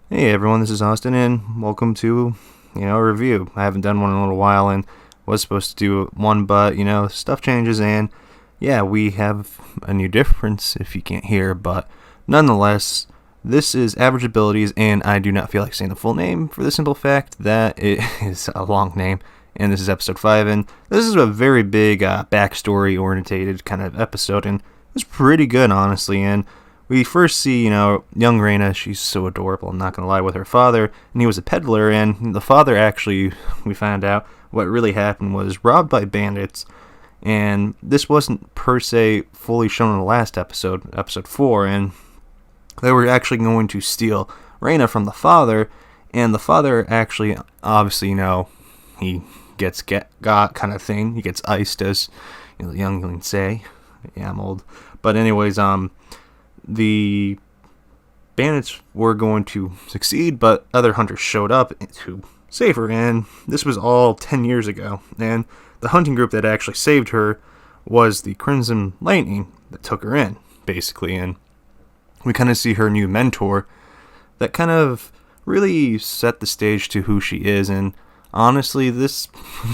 Hey everyone, this is Austin, and welcome to, a review. I haven't done one in a little while, and was supposed to do one, but, stuff changes, and yeah, we have a new difference, if you can't hear, but nonetheless, this is Average Abilities, and I do not feel like saying the full name for the simple fact that it is a long name, and this is episode 5, and this is a very big backstory-orientated kind of episode, and it's pretty good, honestly, and we first see, young Reina. She's so adorable, I'm not going to lie, with her father, and he was a peddler, and the father actually, we found out, what really happened was robbed by bandits, and this wasn't per se fully shown in the last episode, episode 4, and they were actually going to steal Reina from the father, and the father actually, obviously, he gets got kind of thing, he gets iced, as the younglings say. Yeah, I'm old. But anyways, the bandits were going to succeed, but other hunters showed up to save her, and this was all 10 years ago. And the hunting group that actually saved her was the Crimson Lightning that took her in, basically. And we kind of see her new mentor that kind of really set the stage to who she is. And honestly, this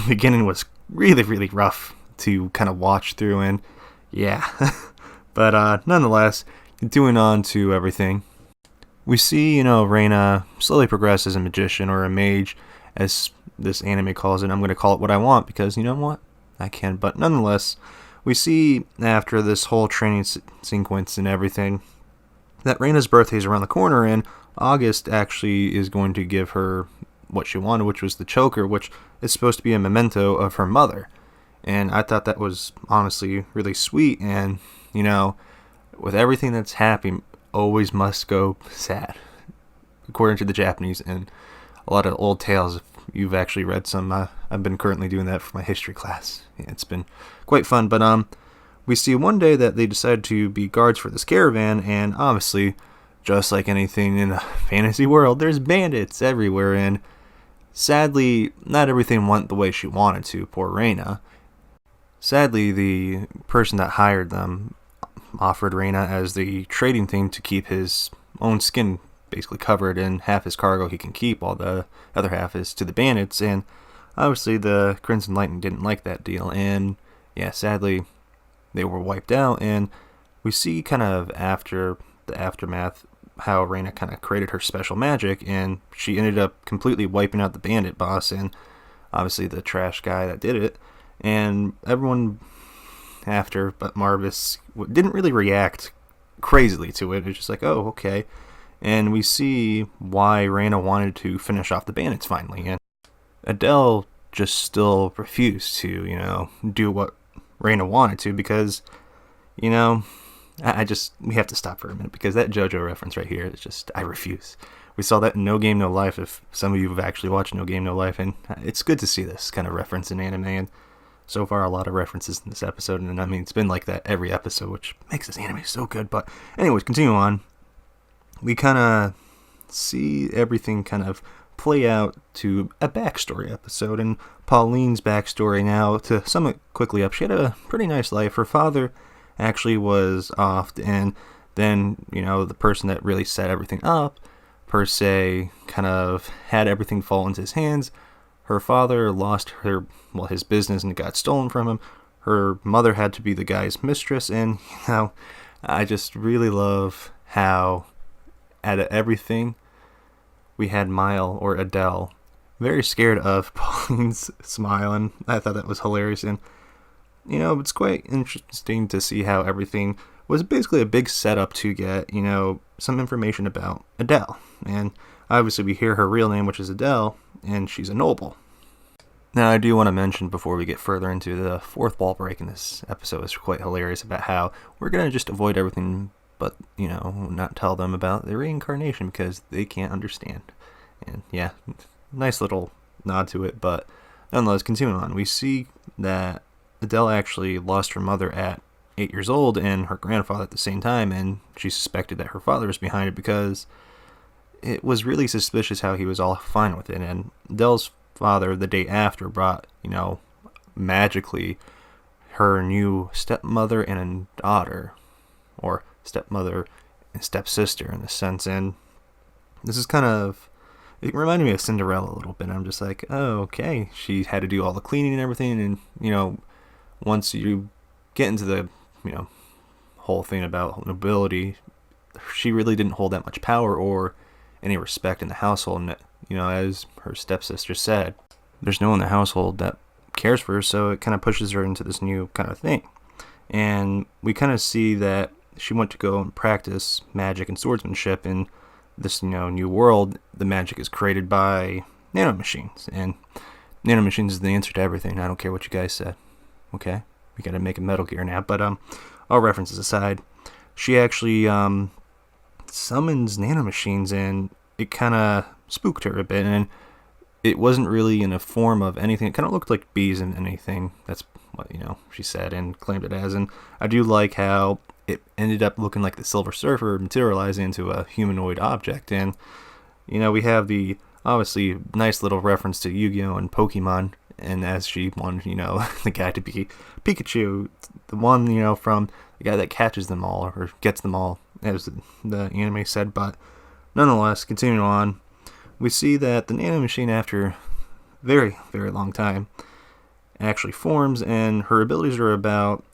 beginning was really, really rough to kind of watch through, and yeah. But nonetheless, continuing on to everything, we see, Reina slowly progress as a magician, or a mage, as this anime calls it. I'm going to call it what I want, because you know what? I can. But nonetheless, we see after this whole training sequence and everything, that Reina's birthday is around the corner, and August actually is going to give her what she wanted, which was the choker, which is supposed to be a memento of her mother. And I thought that was honestly really sweet, and, with everything that's happy, always must go sad, according to the Japanese, and a lot of old tales. If you've actually read some, I've been currently doing that for my history class. Yeah, it's been quite fun. But we see one day that they decide to be guards for this caravan, and obviously, just like anything in a fantasy world, there's bandits everywhere, and sadly, not everything went the way she wanted to. Poor Reina. Sadly, the person that hired them offered Reina as the trading thing to keep his own skin basically covered, and half his cargo he can keep, while the other half is to the bandits. And obviously the Crimson Lightning didn't like that deal, and yeah, sadly they were wiped out. And we see kind of after the aftermath how Reina kind of created her special magic, and she ended up completely wiping out the bandit boss, and obviously the trash guy that did it. And everyone after, but Marvis, didn't really react crazily to it. It's just like, oh, okay. And we see why Reina wanted to finish off the bandits finally. And Adele just still refused to, do what Reina wanted to, because, we have to stop for a minute, because that JoJo reference right here is just, I refuse. We saw that in No Game No Life, if some of you have actually watched No Game No Life, and it's good to see this kind of reference in anime. And so far, a lot of references in this episode, and I mean, it's been like that every episode, which makes this anime so good. But anyways, continue on. We kind of see everything kind of play out to a backstory episode, and Pauline's backstory now, to sum it quickly up, she had a pretty nice life. Her father actually was off, and then, the person that really set everything up, per se, kind of had everything fall into his hands. Her father lost his business, and it got stolen from him. Her mother had to be the guy's mistress, and, I just really love how, out of everything, we had Mile, or Adele, very scared of Pauline's smile, and I thought that was hilarious. And, it's quite interesting to see how everything was basically a big setup to get, some information about Adele. And obviously we hear her real name, which is Adele, and she's a noble. Now, I do want to mention, before we get further into the fourth wall break in this episode, is quite hilarious, about how we're going to just avoid everything but, not tell them about the reincarnation, because they can't understand. And yeah, nice little nod to it. But nonetheless, continuing on, we see that Adele actually lost her mother at 8 years old, and her grandfather at the same time, and she suspected that her father was behind it, because it was really suspicious how he was all fine with it. And Adele's father, the day after, brought, magically her new stepmother and a daughter, or stepmother and stepsister in a sense. And This is kind of, it reminded me of Cinderella a little bit. I'm just like, oh, okay. She had to do all the cleaning and everything, and once you get into the whole thing about nobility, she really didn't hold that much power or any respect in the household. And as her stepsister said, there's no one in the household that cares for her, so it kind of pushes her into this new kind of thing. And we kind of see that she went to go and practice magic and swordsmanship in this new world. The magic is created by nanomachines, and nanomachines is the answer to everything. I don't care what you guys said. Okay, we gotta make a Metal Gear now. But all references aside, she actually summons nanomachines, and it kind of spooked her a bit. And it wasn't really in a form of anything. It kind of looked like bees and anything. That's what she said and claimed it as. And I do like how it ended up looking like the Silver Surfer materializing into a humanoid object. And we have the obviously nice little reference to Yu-Gi-Oh and Pokemon. And as she wanted, the guy to be Pikachu, the one from the guy that catches them all or gets them all, as the anime said. But nonetheless, continuing on, we see that the nanomachine, after very, very long time, actually forms, and her abilities are about,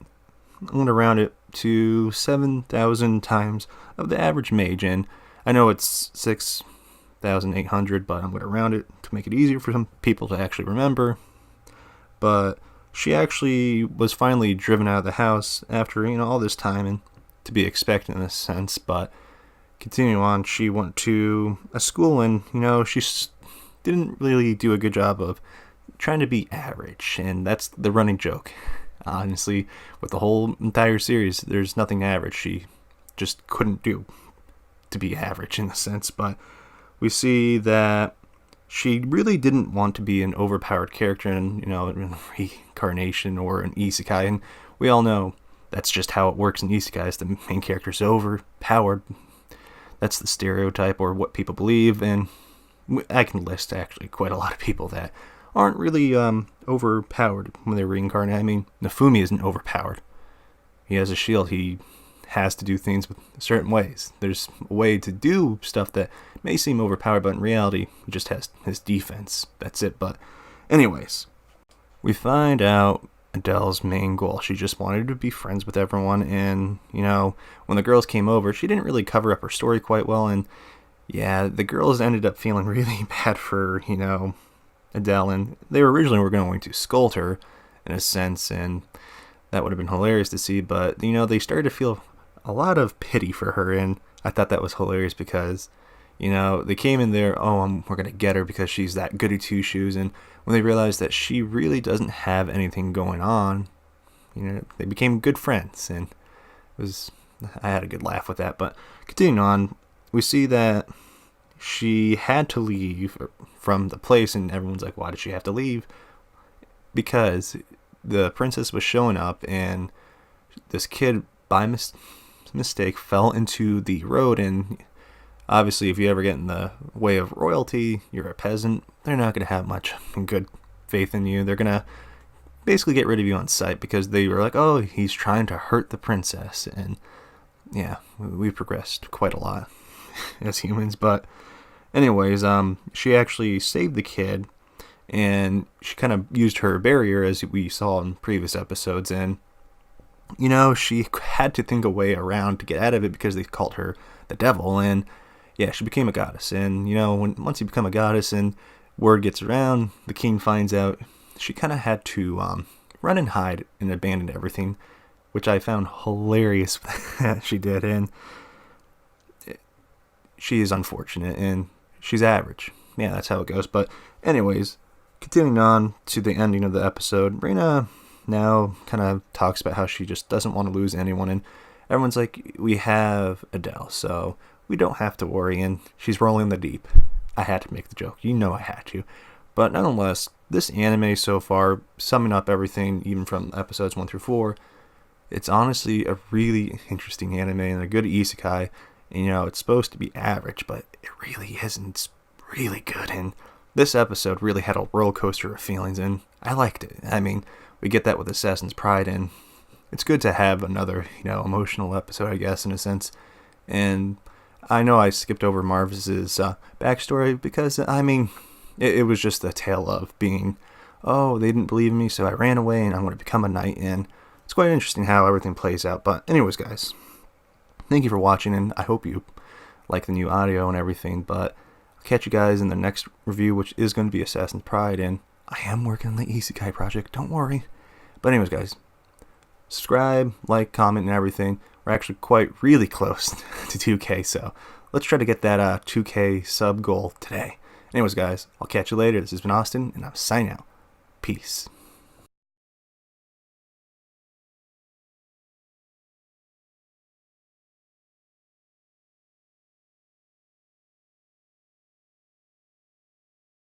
I'm going to round it to 7,000 times of the average mage. And I know it's 6,800, but I'm going to round it to make it easier for some people to actually remember. But she actually was finally driven out of the house after all this time, and to be expected in a sense. But continuing on, she went to a school, and she didn't really do a good job of trying to be average, and that's the running joke. Honestly, with the whole entire series, there's nothing average she just couldn't do to be average in a sense. But we see that she really didn't want to be an overpowered character in in reincarnation or an isekai, and we all know that's just how it works in isekais. The main character's overpowered. That's the stereotype, or what people believe. And I can list actually quite a lot of people that aren't really overpowered when they're reincarnated. I mean, Nafumi isn't overpowered. He has a shield. He has to do things with certain ways. There's a way to do stuff that may seem overpowered, but in reality, he just has his defense. That's it. But anyways, we find out Adele's main goal. She just wanted to be friends with everyone, and when the girls came over, she didn't really cover up her story quite well, and yeah, the girls ended up feeling really bad for Adele, and they were going to scold her in a sense, and that would have been hilarious to see. But they started to feel a lot of pity for her, and I thought that was hilarious because they came in there, we're gonna get her because she's that goody two shoes, and when they realized that she really doesn't have anything going on, they became good friends, and I had a good laugh with that. But continuing on, we see that she had to leave from the place, and everyone's like, why did she have to leave? Because the princess was showing up, and this kid, by mistake, fell into the road. And obviously, if you ever get in the way of royalty, you're a peasant, they're not going to have much good faith in you. They're going to basically get rid of you on sight because they were like, oh, he's trying to hurt the princess. And yeah, we've progressed quite a lot as humans. But anyways, she actually saved the kid, and she kind of used her barrier, as we saw in previous episodes, and she had to think a way around to get out of it because they called her the devil. And yeah, she became a goddess. And once you become a goddess and word gets around, the king finds out, she kind of had to run and hide and abandon everything, which I found hilarious that she did. And she is unfortunate, and she's average. Yeah, that's how it goes. But anyways, continuing on to the ending of the episode, Reina now kind of talks about how she just doesn't want to lose anyone, and everyone's like, we have Adele, so we don't have to worry, and she's rolling in the deep. I had to make the joke. I had to. But nonetheless, this anime so far, summing up everything, even from episodes 1 through 4, it's honestly a really interesting anime and a good isekai. And, it's supposed to be average, but it really isn't. It's really good. And this episode really had a roller coaster of feelings, and I liked it. I mean, we get that with Assassin's Pride, and it's good to have another, emotional episode, I guess, in a sense. And I know I skipped over Marvis's backstory because, I mean, it was just a tale of being, oh, they didn't believe in me, so I ran away and I'm going to become a knight. And it's quite interesting how everything plays out. But anyways, guys, thank you for watching, and I hope you like the new audio and everything. But I'll catch you guys in the next review, which is going to be Assassin's Pride. And I am working on the Isekai project, don't worry. But anyways, guys, subscribe, like, comment, and everything. We're actually really close to 2K, so let's try to get that 2K sub goal today. Anyways, guys, I'll catch you later. This has been Austin, and I'm signing out. Peace.